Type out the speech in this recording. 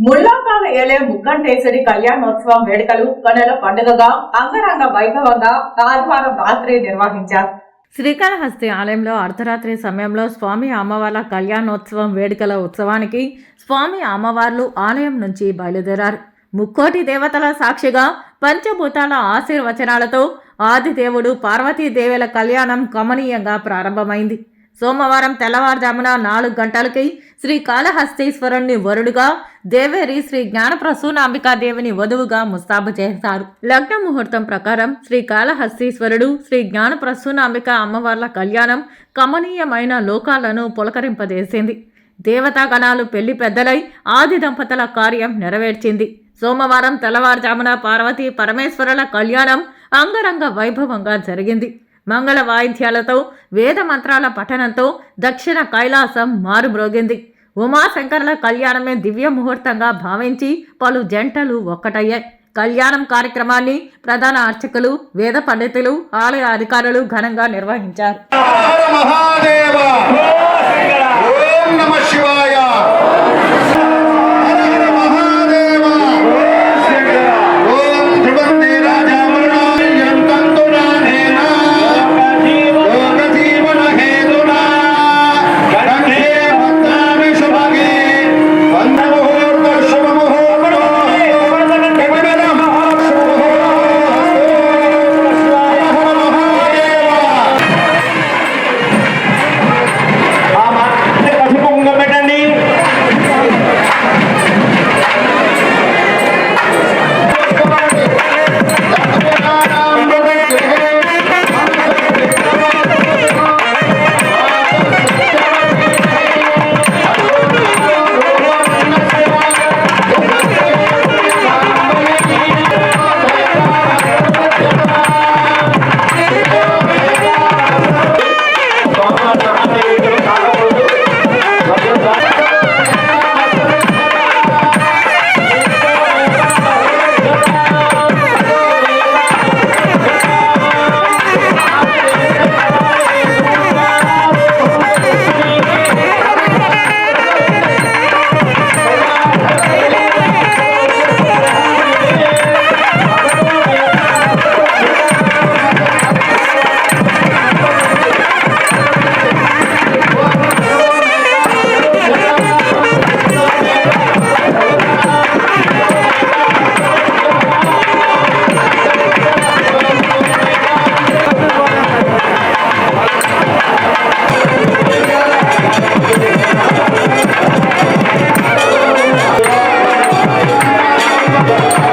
ముల్లంపాల ఏలే ముగ్గంటేశ్వరి కళ్యాణోత్సవం వేడుకలు కనుల పండుగగా అంగరంగ వైభవంగా ఆదివారం రాత్రి నిర్వహించారు. శ్రీకాళహస్తి ఆలయంలో అర్ధరాత్రి సమయంలో స్వామి అమ్మవార్ల కళ్యాణోత్సవం వేడుకల ఉత్సవానికి స్వామి అమ్మవార్లు ఆలయం నుంచి బయలుదేరారు. ముక్కోటి దేవతల సాక్షిగా పంచభూతాల ఆశీర్వచనాలతో ఆదిదేవుడు పార్వతీదేవుల కళ్యాణం కమనీయంగా ప్రారంభమైంది. సోమవారం తెల్లవారుజామున 4 గంటలకి శ్రీకాళహస్తీశ్వరుణ్ణి వరుడుగా, దేవేరి శ్రీ జ్ఞానప్రసూనాంబికాదేవిని వధువుగా ముస్తాబు చేశారు. లగ్న ముహూర్తం ప్రకారం శ్రీకాళహస్తీశ్వరుడు శ్రీ జ్ఞానప్రసూనాంబిక అమ్మవార్ల కళ్యాణం కమనీయమైన లోకాలను పులకరింపజేసింది. దేవతాగణాలు పెళ్లి పెద్దలై ఆది దంపతుల కార్యం నెరవేర్చింది. సోమవారం తెల్లవారుజామున పార్వతీ పరమేశ్వరుల కళ్యాణం అంగరంగ వైభవంగా జరిగింది. మంగళ వాయిద్యాలతో వేద మంత్రాల పఠనంతో దక్షిణ కైలాసం మారుమ్రోగింది. ఉమాశంకరుల కళ్యాణమే దివ్య ముహూర్తంగా భావించి పలు జంటలు ఒక్కటయ్యాయి. కళ్యాణం కార్యక్రమాన్ని ప్రధాన అర్చకులు, వేద పండితులు, ఆలయ అధికారులు ఘనంగా నిర్వహించారు. Yeah.